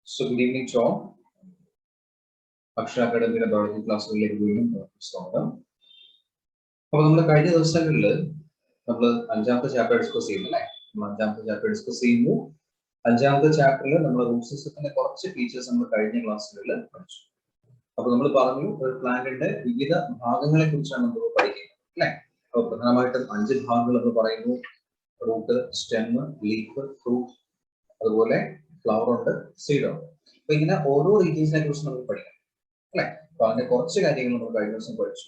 So good evening to all. Akshara Academy biology ക്ലാസ്സുകളിലേക്ക് വീണ്ടും സ്വാഗതം. അപ്പോൾ നമ്മൾ കഴിഞ്ഞ ദിവസങ്ങളിൽ നമ്മൾ അഞ്ചാമത്തെ ചാപ്റ്റർ ഡിസ്കസ് ചെയ്യുന്നു അല്ലേ? നമ്മൾ അഞ്ചാമത്തെ ചാപ്റ്റർ ഡിസ്കസ് ചെയ്യുന്നു. അഞ്ചാമത്തെ ചാപ്റ്ററിൽ നമ്മൾ റൂട്ട് സിസ്റ്റത്തിന്റെ കുറച്ച് ഫീച്ചേഴ്സ് നമ്മൾ കഴിഞ്ഞ ക്ലാസ്സുകളിൽ പഠിച്ചു. അപ്പോൾ നമ്മൾ പറഞ്ഞു ഒരു പ്ലാന്റിന്റെ വിവിധ ഭാഗങ്ങളെ കുറിച്ചാണ് നമ്മൾ പഠിക്കുന്നത് അല്ലേ? അപ്പോൾ പ്രധാനമായിട്ടും 5 ഭാഗങ്ങൾ നമ്മൾ പറയുന്നു. റൂട്ട്, സ്റ്റെം, ലീഫ്, ഫ്രൂട്ട്, അതുപോലെ ഫ്ലവർ ഉണ്ട്, സീഡ് ഉണ്ട്. അപ്പൊ ഇങ്ങനെ ഓരോ റീജിയൻസിനെ കുറിച്ച് നമുക്ക് പഠിക്കാം അല്ലെ? അപ്പൊ അതിന്റെ കുറച്ച് കാര്യങ്ങൾ നമ്മൾ കഴിഞ്ഞ ദിവസം പഠിച്ചു.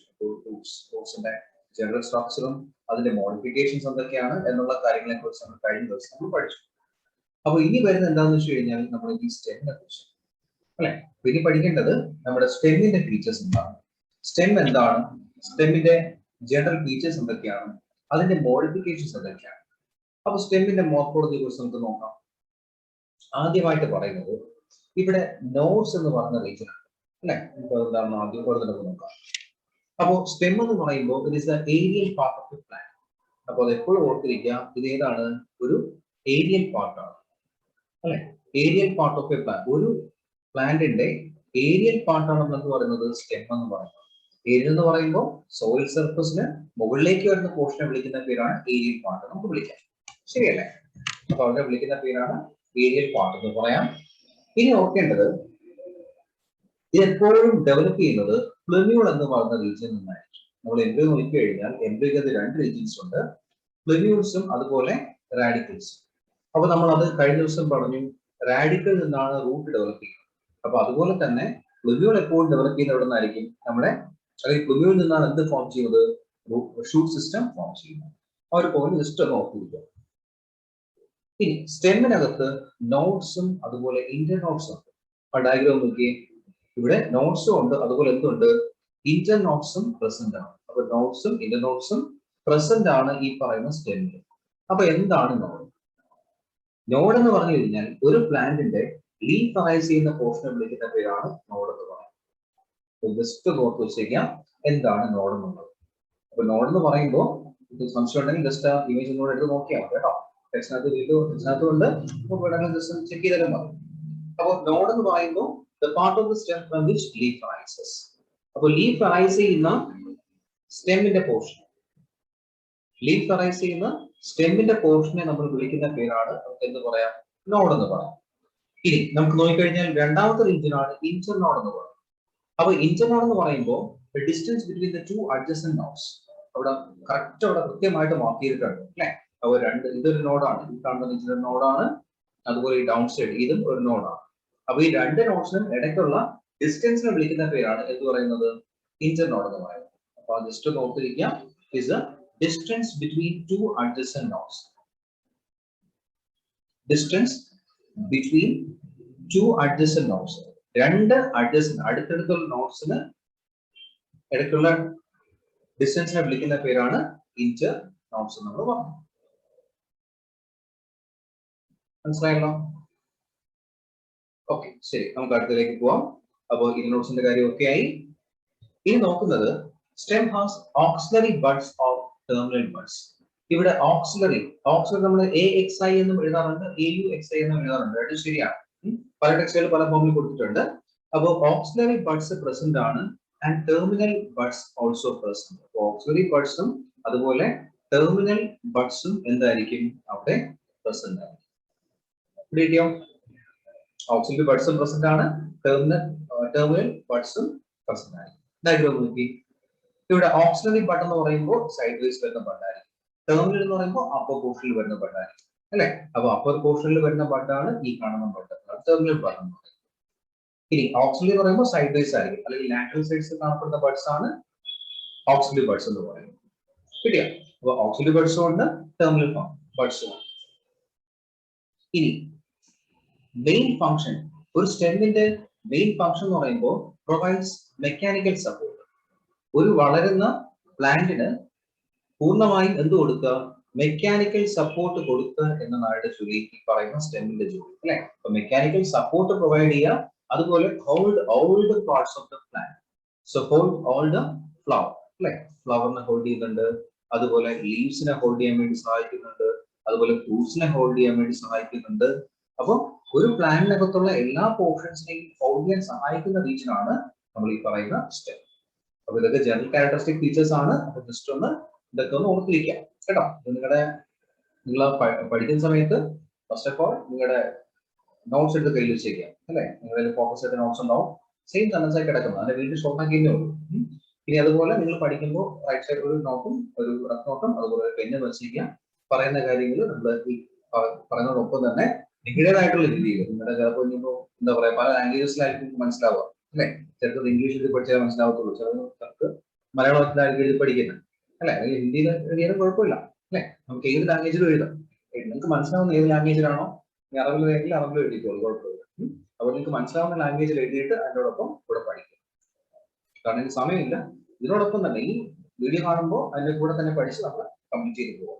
ഫ്രൂട്ട്സിന്റെ ജനറൽ സ്ട്രക്ചറും അതിന്റെ മോഡിഫിക്കേഷൻസ് എന്തൊക്കെയാണ് എന്നുള്ള കാര്യങ്ങളെ കുറിച്ച് നമ്മൾ കഴിഞ്ഞ ദിവസം നമ്മൾ പഠിച്ചു. അപ്പൊ ഇനി വരുന്നത് എന്താണെന്ന് വെച്ച് കഴിഞ്ഞാൽ നമ്മൾ ഈ സ്റ്റെമ്മിനെ കുറിച്ച് അല്ലെ? ഇനി പഠിക്കേണ്ടത് നമ്മുടെ സ്റ്റെമ്മിന്റെ ഫീച്ചേഴ്സ് എന്താണ്, സ്റ്റെം എന്താണ്, സ്റ്റെമ്മിന്റെ ജനറൽ ഫീച്ചേഴ്സ് എന്തൊക്കെയാണ്, അതിന്റെ മോഡിഫിക്കേഷൻസ് എന്തൊക്കെയാണ്. അപ്പൊ സ്റ്റെമ്മിന്റെ മോർഫോളജിയെ കുറിച്ച് നമുക്ക് നോക്കാം. ആദ്യമായിട്ട് പറയുന്നത് ഇവിടെ നോഡ്സ് എന്ന് പറഞ്ഞ റീജിയൻ ആണ് അല്ലെ? എന്താണ് ആദ്യം തന്നെ നോക്കാം. അപ്പോൾ സ്റ്റെം എന്ന് പറയുമ്പോൾ it is the aerial part of the plant. അപ്പോൾ അത് എപ്പോഴും ഓർത്തിരിക്കുക, ഇത് ഏതാണ്? ഒരു ഏരിയൽ പാർട്ടാണ് അല്ലെ? Aerial part of a plant, ഒരു പ്ലാന്റിന്റെ ഏരിയൽ പാർട്ടാണ് എന്ന് പറയുന്നത് സ്റ്റെം എന്ന് പറയുന്നത്. ഏരിയൽ എന്ന് പറയുമ്പോൾ സോയിൽ സർഫസിന് മുകളിലേക്ക് വരുന്ന പോർഷനെ വിളിക്കുന്ന പേരാണ് ഏരിയൽ പാർട്ട് നമുക്ക് വിളിക്കാം, ശരിയല്ലേ? അപ്പൊ അവിടെ വിളിക്കുന്ന പേരാണ് ഏരിയൽ പാർട്ട് എന്ന് പറയാം. ഇനി ഓർക്കേണ്ടത് ഇത് എപ്പോഴും ഡെവലപ്പ് ചെയ്യുന്നത് പ്ലെമ്യൂൾ എന്ന് പറയുന്ന റീജിയൻ നിന്നായിരിക്കും. നമ്മൾ എംബ്രിയോ നോക്കി കഴിഞ്ഞാൽ എംബ്രിയോയ്ക്ക് 2 റീജിയൻസ് ഉണ്ട്, പ്ലെമ്യൂൾസും അതുപോലെ റാഡിക്കൽസും. അപ്പൊ നമ്മൾ അത് കഴിഞ്ഞ ദിവസം പറഞ്ഞു, റാഡിക്കൽ നിന്നാണ് റൂട്ട് ഡെവലപ്പ് ചെയ്യുന്നത്. അപ്പൊ അതുപോലെ തന്നെ പ്ലെമ്യൂൾ എപ്പോഴും ഡെവലപ്പ് ചെയ്യുന്നത് എവിടെ നിന്നായിരിക്കും? നമ്മുടെ അല്ലെങ്കിൽ പ്ലെമ്യൂളിൽ നിന്നാണ് എന്ത് ഫോം ചെയ്യുന്നത്? ഷൂട്ട് സിസ്റ്റം ഫോം ചെയ്യുന്നത്. ആ ഒരു പോയിന്റ് ജസ്റ്റ് ഒന്ന് ഓർത്തിരിക്കുക. ഇനി സ്റ്റെമ്മിനകത്ത് നോഡ്സും അതുപോലെ ഇന്റർ നോഡ്സും ഉണ്ട്. ആ ഡയഗ്രാം നോക്കിയേ, ഇവിടെ നോഡ്സും ഉണ്ട്, അതുപോലെ എന്തുണ്ട്? ഇന്റർ നോഡ്സും പ്രസന്റ് ആണ്. അപ്പൊ നോഡ്സും ഇന്റർ നോഡ്സും പ്രസന്റ് ആണ് ഈ പറയുന്ന സ്റ്റെമ്മിൽ. അപ്പൊ എന്താണ് നോഡ്? നോഡ് എന്ന് പറഞ്ഞു കഴിഞ്ഞാൽ ഒരു പ്ലാന്റിന്റെ ലീഫ് അറൈസ് ചെയ്യുന്ന പോർഷനെ വിളിക്കുന്ന പേരാണ് നോഡ് എന്ന് പറയുന്നത്. ജസ്റ്റ് ഓർത്ത് വെച്ചേക്കാം എന്താണ് നോഡ് എന്നുള്ളത്. അപ്പൊ നോഡ് എന്ന് പറയുമ്പോൾ സംശയം ഉണ്ടെങ്കിൽ ജസ്റ്റ് ആ ഇമേജ് ഒന്നുകൂടെ എടുത്ത് നോക്കിയാൽ മതി കേട്ടോ. കൊണ്ട് ചെക്ക് ചെയ്താലും മതി. അപ്പോൾ നോഡ് എന്ന് പറയുമ്പോൾ the part of the stem from which leaf arises. അപ്പോൾ ലീഫ് അറൈസ് ചെയ്യുന്ന സ്റ്റെമ്മിന്റെ പോർഷൻ, ലീഫ് അറൈസ് ചെയ്യുന്ന സ്റ്റെമ്മിന്റെ പോർഷനെ നമ്മൾ വിളിക്കുന്ന പേരാണ് എന്ന് പറയാം നോഡ് എന്ന് പറയാം. ഇനി നമുക്ക് നോക്കിക്കഴിഞ്ഞാൽ രണ്ടാമത്തെ റീജിയൻ ആണ് ഇന്റർ നോഡ് എന്ന് പറയുന്നത്. അപ്പൊ ഇന്റർ നോഡ് എന്ന് പറയുമ്പോൾ distance between the 2 adjacent nodes അവിടെ കറക്റ്റ് അവിടെ കൃത്യമായിട്ട് മാർക്ക് ചെയ്തിട്ടുണ്ട് അല്ലെ? അപ്പോൾ ഇതൊരു നോഡാണ്, ഇത് കാണുന്നത് ഇതൊരു നോഡാണ്, അതുപോലെ ഈ ഡൗൺ സൈഡ് ഇതും ഒരു നോഡാണ്. അപ്പൊ ഈ 2 നോഡ്സിനും ഇടയ്ക്കുള്ള ഡിസ്റ്റൻസിനെ വിളിക്കുന്ന പേരാണ് എന്ന് പറയുന്നത് ഇന്റർ നോഡ് എന്ന് പറയുന്നത്. അപ്പൊ ജസ്റ്റ് നോക്കിയിരിക്കാം, is a distance between 2 adjacent nodes. Distance between 2 adjacent nodes, 2 adjacent അടുത്തടുത്തുള്ള നോഡ്സിന് ഇടയ്ക്കുള്ള ഡിസ്റ്റൻസിനെ വിളിക്കുന്ന പേരാണ് ഇന്റർ നോഡ്സ് എന്ന് നമ്മൾ പറഞ്ഞു. മനസ്സിലായല്ലോ? ഓക്കെ, ശരി, നമുക്ക് അടുത്തതിലേക്ക് പോവാം. അപ്പോൾ ഇന്റർനോഡ്സിന്റെ കാര്യം ഒക്കെ ആയി. ഇനി നോക്കുന്നത് stem has auxiliary buds of terminal buds. ഇവിടെ ഓക്സിലറി നമ്മൾ AXI എന്നും എഴുതാറുണ്ട്, AUXI എന്നും എഴുതാറുണ്ട്. അത് ശരിയാണ്, പല ടെക്സ്റ്റുകൾ പല ഫോമിൽ കൊടുത്തിട്ടുണ്ട്. അപ്പോൾ ഓക്സിലറി ബഡ്സ് പ്രസന്റ് ആണ് and terminal buds also present. അപ്പോൾ ഓക്സിലറി ബഡ്സും അതുപോലെ ടെർമിനൽ ബഡ്സും എന്തായിരിക്കും? അവിടെ പ്രസന്റ് ആയിരിക്കും. ഓക്സിലറി ബഡ്സും പ്രസന്റ് ആണ്, ടെർമിനൽ ബഡ്സും പ്രസന്റ് ആണ്. ഡയഗ്രാം നോക്കി, ഇവിടെ ഓക്സിലറി ബഡ് എന്ന് പറയുമ്പോൾ സൈഡ് വൈസ് വരുന്ന ബഡായിരിക്കും, ടെർമിനൽ എന്ന് പറയുമ്പോൾ അപ്പർ പോർഷനിൽ വരുന്ന ബഡായിരിക്കും അല്ലെ? അപ്പൊ അപ്പർ പോർഷനിൽ വരുന്ന ബഡാണ് ഈ കാണുന്ന ബഡ്, ടെർമിനൽ ബഡ് എന്ന് പറയുന്നത്. ഇനി ഓക്സിലറി എന്ന് പറയുമ്പോൾ സൈഡ് വൈസ് ആയിരിക്കും, അല്ലെങ്കിൽ ലാറ്ററൽ സൈഡ്സ് കാണപ്പെടുന്ന ബഡ്സ് ആണ് ഓക്സിലറി ബഡ്സ് എന്ന് പറയുന്നത്. കിട്ടിയോ? അപ്പൊ ഓക്സിലറി ബഡ്സും ഉണ്ട്, ടെർമിനൽ ബഡ്സും ഉണ്ട്. ഇനി മെയിൻ ഫംഗ്ഷൻ, ഒരു സ്റ്റെമ്മിന്റെ മെയിൻ ഫംഗ്ഷൻ എന്ന് പറയുമ്പോൾ പ്രൊവൈഡ്സ് മെക്കാനിക്കൽ സപ്പോർട്ട്. ഒരു വളരുന്ന പ്ലാന്റിന് പൂർണ്ണമായും എന്ത് കൊടുക്കുക? മെക്കാനിക്കൽ സപ്പോർട്ട് കൊടുക്കുക എന്നതാണ് ജോലി, ഈ പറയുന്ന സ്റ്റെമ്മിന്റെ ജോലി അല്ലെ? അപ്പൊ മെക്കാനിക്കൽ സപ്പോർട്ട് പ്രൊവൈഡ് ചെയ്യുക, അതുപോലെ hold all the parts of the plant. So hold all the flower അല്ലെ? ഫ്ലവറിനെ ഹോൾഡ് ചെയ്യുന്നുണ്ട്, അതുപോലെ ലീവ്സിനെ ഹോൾഡ് ചെയ്യാൻ വേണ്ടി സഹായിക്കുന്നുണ്ട്, അതുപോലെ ഫ്രൂട്ട്സിനെ ഹോൾഡ് ചെയ്യാൻ വേണ്ടി സഹായിക്കുന്നുണ്ട്, അപ്പോൾ ഒരു പ്ലാന്റിനകത്തുള്ള എല്ലാ പോർഷൻസിനെയും ഹോൾഡ് ചെയ്യാൻ സഹായിക്കുന്ന റീജിയൻ ആണ് നമ്മൾ ഈ പറയുന്ന സ്റ്റെം. അപ്പൊ ഇതൊക്കെ ജനറൽ ക്യാരക്ടറിസ്റ്റിക് ഫീച്ചേഴ്സ് ആണ്. അപ്പൊ ജസ്റ്റ് ഒന്ന് ഇതൊക്കെ ഒന്ന് ഓർത്തിരിക്കാം കേട്ടോ. നിങ്ങൾ പഠിക്കുന്ന സമയത്ത് ഫസ്റ്റ് ഓഫ് ഓൾ നിങ്ങളുടെ നോട്ട്സ് എടുത്ത് കയ്യിൽ വെച്ചേക്കാം അല്ലെ. നിങ്ങളുടെ ഫോക്കസ് ആയിട്ട് നോട്ട്സ് ഉണ്ടാവും, സെയിം സെന്റൻസ് ആയി കിടക്കുന്നത്, അതിന്റെ വീണ്ടും ഷോർട്ട് ആക്കിയേ ഉള്ളൂ. ഇനി അതുപോലെ നിങ്ങൾ പഠിക്കുമ്പോൾ റൈറ്റ് സൈഡിൽ ഒരു നോട്ടും ഒരു റഫ് നോട്ടും അതുപോലെ ഒരു പെന്നും വെച്ചിരിക്കാം. പറയുന്ന കാര്യങ്ങൾ നമ്മൾ ഈ പറയുന്നതോടൊപ്പം തന്നെ നിങ്ങളുടേതായിട്ടുള്ള രീതിയിൽ നിങ്ങളുടെ ചിലപ്പോൾ ഇനിയിപ്പോൾ എന്താ പറയാ പല ലാംഗ്വേജസിലായിരിക്കും മനസ്സിലാവുക അല്ലെ. ചിലപ്പോൾ ഇംഗ്ലീഷിൽ പഠിച്ചാൽ മനസ്സിലാവത്തുള്ളൂ, ചിലർക്ക് മലയാളത്തിലായിരിക്കും എഴുതി പഠിക്കുന്നത് അല്ലെ, അല്ലെങ്കിൽ ഹിന്ദിയിൽ എഴുതിയാലും കുഴപ്പമില്ല അല്ലെ. നമുക്ക് ഏത് ലാംഗ്വേജിലും എഴുതാം. നിങ്ങൾക്ക് മനസ്സിലാവുന്ന ഏത് ലാംഗ്വേജിലാണോ, അറബിലെങ്കിൽ അറബിൽ എഴുതിക്കോളൂ, കുഴപ്പമില്ല. അപ്പോൾ നിങ്ങൾക്ക് മനസ്സിലാവുന്ന ലാംഗ്വേജിൽ എഴുതിയിട്ട് അതിനോടൊപ്പം ഇവിടെ പഠിക്കും. കാരണം എനിക്ക് സമയമില്ല. ഇതിനോടൊപ്പം തന്നെ ഈ വീഡിയോ കാണുമ്പോൾ അതിന്റെ കൂടെ തന്നെ പഠിച്ച് നമ്മൾ കംപ്ലീറ്റ് ചെയ്ത് പോകും.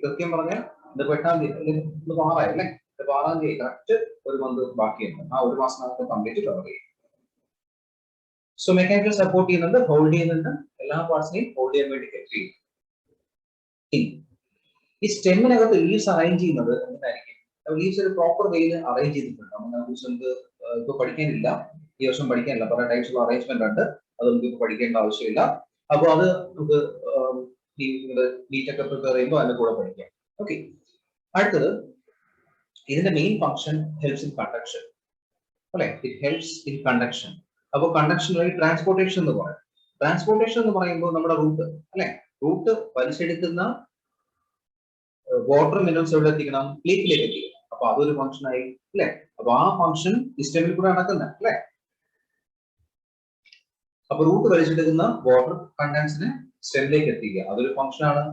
കൃത്യം പറഞ്ഞാൽ ഇത് 8-ാം തീയതി ഇത് 6 അല്ലേ, ഇത് 6-ാം തീയതി കറക്റ്റ് ഒരു മന്ത് ബാക്കിയുണ്ട്. ആ ഒരു മാസത്തിനകത്ത് കംപ്ലീറ്റ് കവർ ചെയ്യും. സോ മെക്കാനിക്കൽ സപ്പോർട്ട് ചെയ്യുന്നുണ്ട്, ഹോൾഡ് ചെയ്യുന്നുണ്ട്, എല്ലാ പാർട്സിനെയും ഹോൾഡ് ചെയ്യാൻ വേണ്ടി ഹെൽപ്പ് ചെയ്യും. ഈ സ്റ്റെമ്മിനകത്ത് ലീവ്സ് അറേഞ്ച് ചെയ്യുന്നത് എന്തായിരിക്കും? ലീവ്സ് ഒരു പ്രോപ്പർ വേയിൽ അറേഞ്ച് ചെയ്തിട്ടുണ്ട്. നമുക്ക് ഇപ്പൊ പഠിക്കാനില്ല, ഈ വർഷം പഠിക്കാനില്ല, പല ടൈപ്സ് ഉള്ള അറേഞ്ച്മെന്റ് ഉണ്ട്. അത് നമുക്ക് ഇപ്പൊ പഠിക്കേണ്ട ആവശ്യമില്ല. അപ്പോൾ അത് നമുക്ക് നീറ്റൊക്കെ പ്രിപ്പയർ ചെയ്യുമ്പോൾ അതിന്റെ കൂടെ പഠിക്കാം. ഓക്കെ, അടുത്തത് ഇതിന്റെ main function helps in conduction അല്ലെ. It helps in conduction. അപ്പോൾ കണ്ടക്ഷൻ വഴി ട്രാൻസ്പോർട്ടേഷൻ എന്ന് പറയും. ട്രാൻസ്പോർട്ടേഷൻ എന്ന് പറയുമ്പോൾ നമ്മുടെ റൂട്ട് അല്ലെ, റൂട്ട് വലിച്ചെടുക്കുന്ന വാട്ടർ മിനറൽസ് എവിടെ എത്തിക്കണം? പ്ലേറ്റിലേക്ക് എത്തിക്കണം. അപ്പൊ അതൊരു ഫംഗ്ഷൻ ആയി അല്ലെ. അപ്പൊ ആ ഫംഗ്ഷൻ സിസ്റ്റമിൽ കൂടെ നടക്കുന്നത് അല്ലെ. അപ്പൊ റൂട്ട് വലിച്ചെടുക്കുന്ന വാട്ടർ കണ്ടൻസിനെ സ്റ്റെമിലേക്ക് എത്തിക്കുക, അതൊരു ഫംഗ്ഷൻ ആണ്.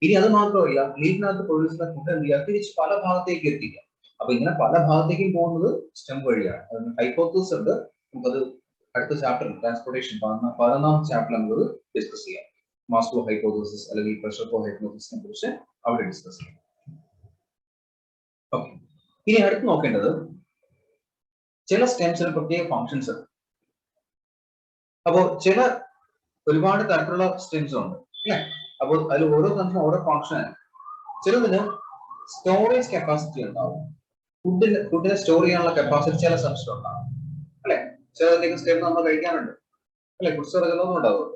ഇനി അത് മാത്രമല്ല, ലീഫിനകത്ത് പ്രൊഡ്യൂസ് ഫുഡ് എന്ത് ചെയ്യുക? തിരിച്ച് പല ഭാഗത്തേക്ക് എത്തിക്കുക. അപ്പൊ ഇങ്ങനെ പല ഭാഗത്തേക്കും പോകുന്നത് സ്റ്റെം വഴിയാണ്. അതിന് ഹൈപ്പോത്തസിസ് ഉണ്ട്, നമുക്കത് അടുത്ത ചാപ്റ്ററിൽ ട്രാൻസ്പോർട്ടേഷൻ 11-ാം ചാപ്റ്ററിൽ നമുക്ക് ഡിസ്കസ് ചെയ്യാം. മാസ് ഫ്ലോ ഹൈപ്പോത്തസിസ് അല്ലെങ്കിൽ പ്രഷർ ഫ്ലോ ഹൈപ്പോത്തസിസിനെ കുറിച്ച് അവിടെ ഡിസ്കസ് ചെയ്യാം. ഓക്കെ, ഇനി അടുത്ത് നോക്കേണ്ടത് ചില സ്റ്റെംസിന് പ്രത്യേക ഫങ്ഷൻസ് ഉണ്ട്. അപ്പോൾ ഒരുപാട് തരത്തിലുള്ള സ്റ്റെംസ് ഉണ്ട് അല്ലെ. അപ്പോൾ അതിൽ ഓരോ സ്റ്റെംസിനും ഓരോ ഫങ്ഷൻ. ചിലതിന് സ്റ്റോറേജ് കപ്പാസിറ്റി ഉണ്ടാവും, ഫുഡിനെ സ്റ്റോർ ചെയ്യാനുള്ള കപ്പാസിറ്റി ചില സ്റ്റെംസിൽ ഉണ്ടാവും അല്ലെ. ചിലതിലേക്ക് സ്റ്റെം നമ്മൾ കഴിക്കാനുണ്ട് അല്ലെ, ഫുഡ് സ്റ്റോറേജ് ഒന്നും ഉണ്ടാവും.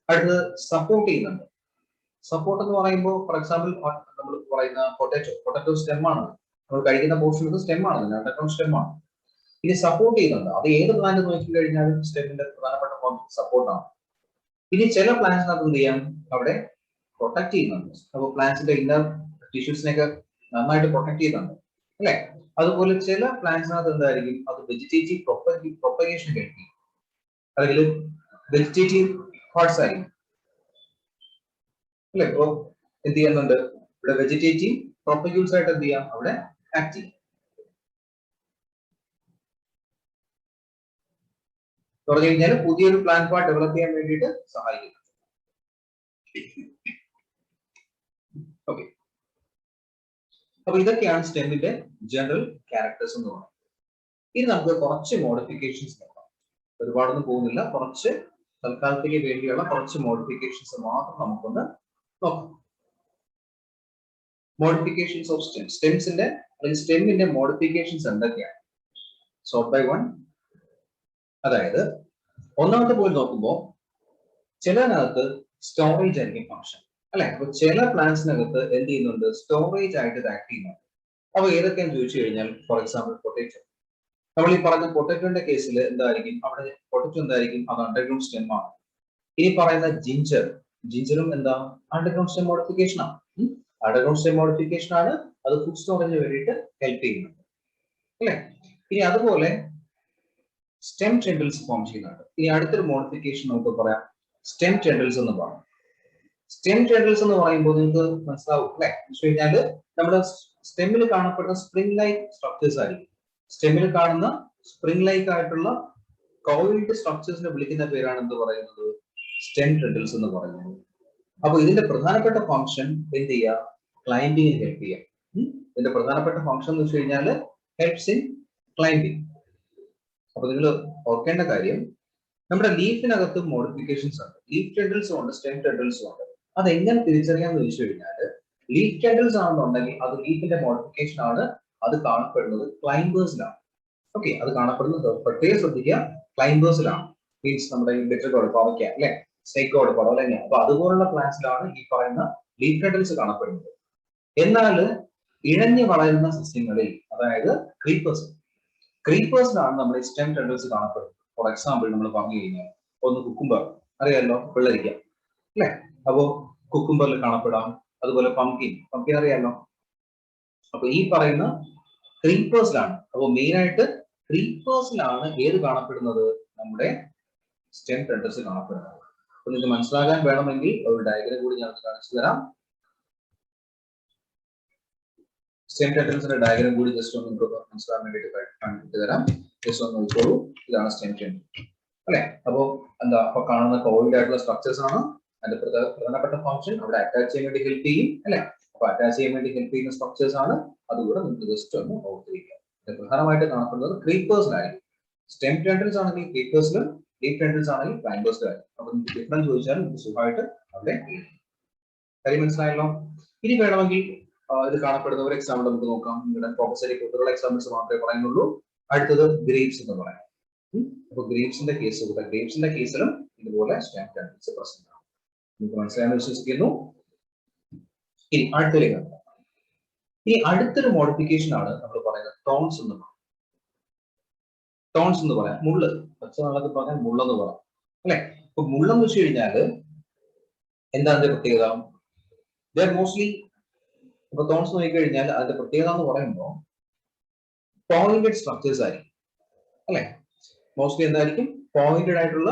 അടുത്തത് സപ്പോർട്ട് ചെയ്യുന്നുണ്ട്. സപ്പോർട്ട് എന്ന് പറയുമ്പോൾ ഫോർ എക്സാമ്പിൾ നമ്മൾ പറയുന്ന പൊട്ടറ്റോ സ്റ്റെം ആണ്, നമ്മൾ കഴിക്കുന്ന പോർഷൻ സ്റ്റെം ആണ്, അണ്ടർഗ്രൗണ്ട് സ്റ്റെം ആണ്. ഇനി സപ്പോർട്ട് ചെയ്യുന്നുണ്ട്, അത് ഏത് പ്ലാന്റ് നോക്കി കഴിഞ്ഞാലും സ്റ്റെമിന്റെ പ്രധാനപ്പെട്ട സപ്പോർട്ടാണ്. ഇനി ചില പ്ലാന്റ്സിനകത്ത് എന്ത് ചെയ്യാം? അവിടെ പ്രൊട്ടക്ട് ചെയ്യുന്നുണ്ട്. അപ്പോൾ പ്ലാന്റ്സിന്റെ ഇന്നർ ടിഷ്യൂസിനെയൊക്കെ നന്നായിട്ട് പ്രൊട്ടക്ട് ചെയ്യുന്നുണ്ട് അല്ലെ. അതുപോലെ ചില പ്ലാന്റ്സിനകത്ത് എന്തായിരിക്കും? അത് വെജിറ്റേറ്റീവ് പ്രൊപ്പഗേഷൻ കഴിക്കും, അല്ലെങ്കിൽ വെജിറ്റേറ്റീവ് പാർട്സ് ആയിരിക്കും അല്ലെ. ഇപ്പൊ എന്ത് ചെയ്യുന്നുണ്ട്? ഇവിടെ വെജിറ്റേറ്റീവ് പ്രൊപ്പഗ്യൂൾസ് ആയിട്ട് എന്ത് ചെയ്യാം? അവിടെ ആക്ട് ചെയ്യും. പറഞ്ഞു കഴിഞ്ഞാൽ പുതിയൊരു പ്ലാൻ പാർട്ട് ഡെവലപ്പ് ചെയ്യാൻ വേണ്ടിയിട്ട് സഹായിക്കുന്നു. ഓക്കെ, അപ്പൊ ഇതൊക്കെയാണ് സ്റ്റെമ്മിന്റെ ജനറൽ ക്യാരക്ടേഴ്സ് എന്ന് പറയുന്നത്. ഇനി നമുക്ക് കുറച്ച് മോഡിഫിക്കേഷൻസ് നോക്കാം. ഒരുപാടൊന്നും പോകുന്നില്ല, കുറച്ച് തൽക്കാലത്തേക്ക് വേണ്ടിയുള്ള കുറച്ച് മോഡിഫിക്കേഷൻസ് മാത്രം നമുക്കൊന്ന് നോക്കാം. മോഡിഫിക്കേഷൻസ് ഓഫ് സ്റ്റെം, സ്റ്റെംസിന്റെ അല്ലെങ്കിൽ സ്റ്റെമ്മിന്റെ മോഡിഫിക്കേഷൻസ് എന്തൊക്കെയാണ്? Sort by one. അതായത് ഒന്നാമത്തെ പോയി നോക്കുമ്പോൾ ചിലതിനകത്ത് സ്റ്റോറേജ് ആയിരിക്കും ഫംഗ്ഷൻ അല്ലെ. അപ്പൊ ചില പ്ലാന്റ്സിനകത്ത് എന്ത് ചെയ്യുന്നുണ്ട്? സ്റ്റോറേജ് ആയിട്ട് ഇത് ആക്ട് ചെയ്യുന്നുണ്ട്. അപ്പൊ ഏതൊക്കെയാന്ന് ചോദിച്ചു കഴിഞ്ഞാൽ ഫോർ എക്സാമ്പിൾ പൊട്ടറ്റോ. നമ്മൾ ഈ പറഞ്ഞ പൊട്ടറ്റോന്റെ കേസിൽ എന്തായിരിക്കും? അവിടെ പൊട്ടറ്റോ എന്തായിരിക്കും? അത് അണ്ടർഗ്രൗണ്ട് സ്റ്റെം ആണ്. ഇനി പറയുന്ന ജിഞ്ചറും എന്താ? അണ്ടർഗ്രൗണ്ട് സ്റ്റെം മോഡിഫിക്കേഷൻ ആണ്. അണ്ടർഗ്രൗണ്ട് സ്റ്റെം മോഡിഫിക്കേഷൻ ആണ്, അത് ഫുഡ് സ്റ്റോറേജിന് വേണ്ടിയിട്ട് ഹെൽപ്പ് ചെയ്യുന്നുണ്ട് അല്ലെ. ഇനി അതുപോലെ സ്റ്റെം ടെൻഡിൽസ് ഫോം ചെയ്യുന്നുണ്ട്. ഇനി അടുത്തൊരു മോഡിഫിക്കേഷൻ നമുക്ക് പറയാം സ്റ്റെം ടെൻഡിൽസ് എന്ന് പറയാം. സ്റ്റെം ടെൻഡിൽസ് എന്ന് പറയുമ്പോൾ നിങ്ങൾക്ക് മനസ്സിലാവും അല്ലെ. എന്ന് വെച്ച് കഴിഞ്ഞാല് നമ്മുടെ സ്റ്റെമ്മിൽ കാണപ്പെടുന്ന സ്പ്രിംഗ് ലൈക്ക് സ്ട്രക്ചേഴ്സ് ആയിരിക്കും. സ്റ്റെമ്മിൽ കാണുന്ന സ്പ്രിംഗ് ലൈക്ക് ആയിട്ടുള്ള കോയിൽഡ് സ്ട്രക്ചേഴ്സിനെ വിളിക്കുന്ന പേരാണ് എന്ത് പറയുന്നത്? സ്റ്റെം ടെൻഡിൽസ് എന്ന് പറയുന്നത്. അപ്പൊ ഇതിന്റെ പ്രധാനപ്പെട്ട ഫംഗ്ഷൻ എന്ത് ചെയ്യുക? ക്ലൈംബിങ്ങിന് ഹെൽപ്പ് ചെയ്യാം. ഇതിന്റെ പ്രധാനപ്പെട്ട ഫംഗ്ഷൻ എന്ന് വെച്ച് കഴിഞ്ഞാല് ഹെൽപ്സ് ഇൻ ക്ലൈംബിങ്. അപ്പൊ നിങ്ങൾ ഓർക്കേണ്ട കാര്യം, നമ്മുടെ ലീഫിനകത്ത് മോഡിഫിക്കേഷൻസ് ഉണ്ട്. ലീഫ് ടെൻഡിൽസും ഉണ്ട്, സ്റ്റെം ടെൻഡിൽസും ഉണ്ട്. അതെങ്ങനെ തിരിച്ചറിയാന്ന് ചോദിച്ചു കഴിഞ്ഞാൽ ലീഫ് ടെൻഡിൽസ് ആണെന്നുണ്ടെങ്കിൽ അത് ലീഫിന്റെ മോഡിഫിക്കേഷൻ ആണ്, അത് കാണപ്പെടുന്നത് ക്ലൈംബേഴ്സിലാണ്. ഓക്കെ, അത് കാണപ്പെടുന്നത് പ്രത്യേകം ശ്രദ്ധിക്കുക, ക്ലൈംബേഴ്സിലാണ്. മീൻസ് നമ്മുടെ ഈ ബെറ്റർഗോഡ് പവയ്ക്ക അല്ലെ, സ്നേക്കോഡ് പടവലങ്ങ, അപ്പൊ അതുപോലുള്ള പ്ലാന്റ്സിലാണ് ഈ പറയുന്ന ലീഫ് ടൈറ്റിൽസ് കാണപ്പെടുന്നത്. എന്നാൽ ഇഴഞ്ഞു വളരുന്ന സസ്യങ്ങളിൽ, അതായത് ക്രീപ്പേഴ്സിലാണ് നമ്മുടെ സ്റ്റെം ടൈറ്റിൽസ് കാണപ്പെടുന്നത്. ഫോർ എക്സാമ്പിൾ നമ്മൾ പറഞ്ഞു കഴിഞ്ഞാൽ ഒന്ന് കുക്കുംബർ, അറിയാലോ, വെള്ളരിക്ക അല്ലെ, അപ്പോ കുക്കുംബറിൽ കാണപ്പെടാം. അതുപോലെ പംകിൻ അറിയാലോ. അപ്പൊ ഈ പറയുന്ന ക്രീപ്പേഴ്സിലാണ്, അപ്പൊ മെയിൻ ആയിട്ട് ക്രീപ്പേഴ്സിലാണ് ഏത് കാണപ്പെടുന്നത്, നമ്മുടെ സ്റ്റെം ടൈറ്റിൽസ് കാണപ്പെടുന്നത്. അപ്പൊ നിങ്ങൾക്ക് മനസ്സിലാകാൻ വേണമെങ്കിൽ ഒരു ഡയഗ്രം കൂടി ഞാൻ കാണിച്ചു തരാം. സ്റ്റെം ടൈറ്റിൽസിന്റെ ഡയഗ്രം കൂടി ജസ്റ്റ് ഒന്ന് നിങ്ങൾക്ക് മനസ്സിലാക്കാൻ വേണ്ടിയിട്ട് കാണിച്ചു തരാം. ജസ്റ്റ് ഒന്ന് നോക്കിക്കോളൂ. ഇതാണ് സ്റ്റെം ടൈറ്റിൽ അല്ലെ. അപ്പോ എന്താ, അപ്പൊ കാണുന്ന കോയിഡ് ആയിട്ടുള്ള സ്ട്രക്ചേഴ്സ് ആണ്. അതിന്റെ പ്രധാനപ്പെട്ട ഫംഗ്ഷൻ അവിടെ അറ്റാച്ച് ചെയ്യാൻ വേണ്ടി ഹെൽപ്പ് ചെയ്യും അല്ലെ. അപ്പൊ അറ്റാച്ച് ചെയ്യാൻ വേണ്ടി ഹെൽപ്പ് ചെയ്യുന്ന സ്ട്രക്ചേഴ്സ് ആണ്. അതുകൂടെ നിങ്ങൾക്ക് ജസ്റ്റ് ഒന്ന് ഓർത്തിരിക്കുക. പ്രധാനമായിട്ട് കാണപ്പെടുന്നത് ക്രീപ്പേഴ്സിലായിരിക്കും. സ്റ്റെം ടൈറ്റിൽസ് ആണെങ്കിൽ ക്രീപ്പേഴ്സിലും, ലീഫ് ടൈറ്റിൽസ് ആണെങ്കിൽ ക്ലൈംബേഴ്സിലായിരിക്കും. അപ്പൊ നിങ്ങൾക്ക് ഡിഫറൻസ് ചോദിച്ചാലും നിങ്ങൾക്ക് സുഖമായിട്ട് അവിടെ കാര്യം മനസ്സിലായല്ലോ. ഇനി വേണമെങ്കിൽ ഇത് കാണപ്പെടുന്ന ഒരു എക്സാമ്പിൾ നമുക്ക് നോക്കാം. നിങ്ങളുടെ ഫോക്കസ് കുട്ടികളുടെ എക്സാമ്പിൾസ് മാത്രമേ പറയുന്നുള്ളൂ. അടുത്തത് ഗ്രേപ്സ് എന്ന് പറയാം. അപ്പൊ ഗ്രേപ്സിന്റെ കേസിലും ഇതുപോലെ സ്റ്റെം ടൈറ്റിൽസ് പ്രസന്റ് ആണ്. നിങ്ങൾക്ക് മനസ്സിലായെന്ന് വിശ്വസിക്കുന്നു. ഇനി അടുത്തതിലേക്ക്, ഇനി അടുത്തൊരു മോഡിഫിക്കേഷൻ ആണ് നമ്മൾ പറയുന്നത് ടോൺസ് എന്ന് പറയാം. ടോൺസ് എന്ന് പറയാം, മുള്ള്, പച്ച വെള്ളത്തിൽ പറഞ്ഞാൽ മുള്ളെന്ന് പറയാം അല്ലെ. അപ്പൊ മുള്ളെന്ന് വെച്ച് കഴിഞ്ഞാല് എന്താ അതിന്റെ പ്രത്യേകത? മോസ്റ്റ്ലി ഇപ്പൊ ടോൺസ് നോക്കിക്കഴിഞ്ഞാൽ അതിന്റെ പ്രത്യേകത എന്ന് പറയുമ്പോൾ പോയിന്റഡ് സ്ട്രക്ചേഴ്സ് ആയിരിക്കും അല്ലെ. മോസ്റ്റ്ലി എന്തായിരിക്കും? പോയിന്റഡ് ആയിട്ടുള്ള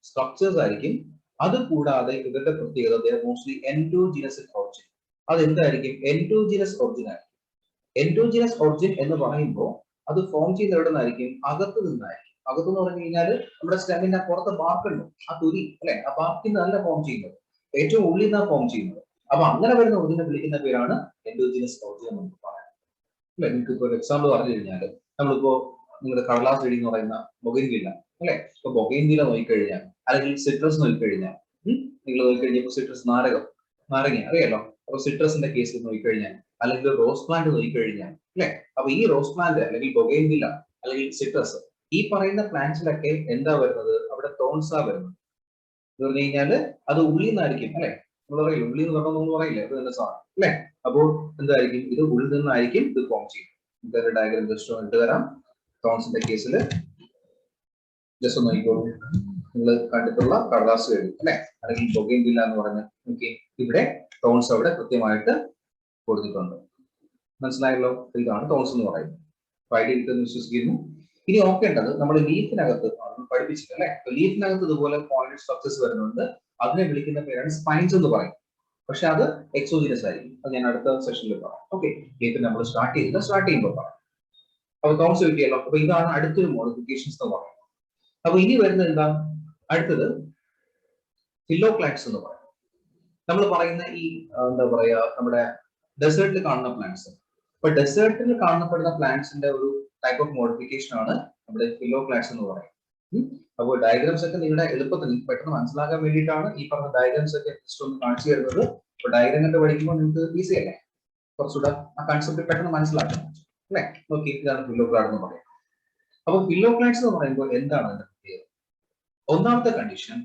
സ്ട്രക്ചേഴ്സ് ആയിരിക്കും. അത് കൂടാതെ ഇവരുടെ പ്രത്യേകത മോസ്റ്റ്ലി എൻഡോജിനസ് ഒറിജിൻ. അതെന്തായിരിക്കും? എൻഡോജിനസ് ഒറിജിൻ ആയിരിക്കും. എൻഡോജിനസ് ഒറിജിൻ എന്ന് പറയുമ്പോൾ അത് ഫോം ചെയ്യുന്ന എവിടെ നിന്നായിരിക്കും? അകത്ത് നിന്നായിരിക്കും. അകത്തെന്ന് പറഞ്ഞു കഴിഞ്ഞാൽ നമ്മുടെ സ്റ്റെമിന്റെ പുറത്ത് ബാർക്കുണ്ട്, ആ തുരി അല്ലെ, ആ ബാർക്കിൽ നിന്നല്ല ഫോം ചെയ്യുന്നത്, ഏറ്റവും ഉള്ളിൽ നിന്നാണ് ഫോം ചെയ്യുന്നത്. അപ്പൊ അങ്ങനെ വരുന്ന ഒറിജിനെ വിളിക്കുന്ന പേരാണ് എൻഡോജിനസ് ഒറിജിൻ എന്ന് നമുക്ക് പറയാം അല്ലെ. നിങ്ങൾക്ക് ഇപ്പോൾ ഒരു എക്സാമ്പിൾ പറഞ്ഞു കഴിഞ്ഞാൽ, നമ്മളിപ്പോ നിങ്ങളുടെ കടലാസ് ചെടി എന്ന് പറയുന്ന ബൊഗൈൻവില്ല അല്ലെ. ഇപ്പൊ ബൊഗൈൻവില്ല നോക്കിക്കഴിഞ്ഞാൽ, അല്ലെങ്കിൽ സിട്രസ് നോക്കിക്കഴിഞ്ഞാൽ, നിങ്ങൾ നോക്കിക്കഴിഞ്ഞാൽ സിട്രസ് നാരങ്ങ അറിയാലോ. അപ്പൊ സിട്രസിന്റെ കേസിൽ നോക്കിക്കഴിഞ്ഞാൽ, അല്ലെങ്കിൽ റോസ് പ്ലാന്റ് നോക്കിക്കഴിഞ്ഞാൽ അല്ലെ. അപ്പൊ ഈ റോസ് പ്ലാന്റ് അല്ലെങ്കിൽ ബൊഗൈൻവില്ല അല്ലെങ്കിൽ സിട്രസ്, ഈ പറയുന്ന പ്ലാന്റ്സിലൊക്കെ എന്താ വരുന്നത്? അവിടെ ടോൺസാ വരുന്നത്. എന്ന് പറഞ്ഞു കഴിഞ്ഞാല് അത് ഉള്ളിൽ നിന്നായിരിക്കും അല്ലെ. നമ്മൾ പറയില്ല ഉള്ളിൽ നിന്ന് പറഞ്ഞൊന്നും പറയില്ല, അത് തന്നെ സാധനം അല്ലെ. അപ്പോൾ എന്തായിരിക്കും? ഇത് ഉള്ളിൽ നിന്നായിരിക്കും ഇത് ഫോം ചെയ്യുന്നത്. ഡയഗ്രം ജസ്റ്റ് ഇട്ട് തരാം. ടോൺസിന്റെ കേസിൽ ജസ്റ്റ് ഒന്ന് നോക്കിക്കോളൂ. നിങ്ങൾ കണ്ടിട്ടുള്ള കടലാസ് കഴിയും അല്ലെ, അല്ലെങ്കിൽ ബൊഗൈൻവില്ല എന്ന് പറഞ്ഞ ഇവിടെ ടോൺസ് അവിടെ കൃത്യമായിട്ട് കൊടുത്തിട്ടുണ്ട്. മനസ്സിലായല്ലോ. ഇതാണ് ടോൺസ് എന്ന് പറയുന്നത്. ഐഡിയ കിട്ടുമെന്ന് വിശ്വസിക്കുന്നു. ഇനി ഓർക്കേണ്ടത്, നമ്മൾ ലീഫിനകത്ത് പഠിപ്പിച്ചിട്ട് അല്ലെ, ലീഫിനകത്ത് ഇതുപോലെ പോയിന്റഡ് സ്ട്രക്ചേഴ്സ് വരുന്നുണ്ട്. അതിനെ വിളിക്കുന്ന പേരാണ് സ്പൈൻസ് എന്ന് പറയും. പക്ഷെ അത് എക്സോജിനസ് ആയിരിക്കും. അത് ഞാൻ അടുത്ത സെഷനിൽ പറയാം. ഓക്കെ, ലീഫിൽ നമ്മൾ സ്റ്റാർട്ട് ചെയ്യുമ്പോൾ പറയാം. അപ്പൊ ടോൺസ് കിട്ടിയല്ലോ. അപ്പൊ ഇതാണ് അടുത്തൊരു മോഡിഫിക്കേഷൻസ് എന്ന് പറയുന്നത്. അപ്പൊ ഇനി വരുന്നത് എന്താ? അടുത്തത് ഫിലോക്ലാക്സ് എന്ന് പറയും. നമ്മൾ പറയുന്ന ഈ എന്താ പറയാ, നമ്മുടെ ഡെസേർട്ടിൽ കാണുന്ന പ്ലാന്റ്സ്. അപ്പൊ ഡെസേർട്ടിൽ കാണപ്പെടുന്ന പ്ലാന്റ്സിന്റെ ഒരു ടൈപ്പ് ഓഫ് മോഡിഫിക്കേഷൻ ആണ് നമ്മുടെ ഫിലോക്ലാക്സ് എന്ന് പറയുന്നത്. അപ്പോൾ ഡയഗ്രാംസ് ഒക്കെ നിങ്ങളുടെ എളുപ്പത്തിൽ പെട്ടെന്ന് മനസ്സിലാക്കാൻ വേണ്ടിയിട്ടാണ് ഈ പറഞ്ഞ ഡയഗ്രാംസ് ഒക്കെ ജസ്റ്റ് ഒന്ന് കാണിച്ചു തരുന്നത്. അപ്പൊ ഡയഗ്രാം ഒക്കെ പഠിക്കുമ്പോൾ നിങ്ങൾക്ക് ഈസി അല്ലേ, കുറച്ചുകൂടെ ആ കൺസെപ്റ്റ് പെട്ടെന്ന് മനസ്സിലാക്കാം അല്ലെ. നോക്കി, ഇതാണ് ഫിലോക്ലാഡ് എന്ന് പറയുന്നത്. അപ്പൊ ഫിലോക്ലാഡ്സ് എന്ന് പറയുമ്പോൾ എന്താണ് അതിന്റെ പ്രത്യേകത? ഒന്നാമത്തെ കണ്ടീഷൻ,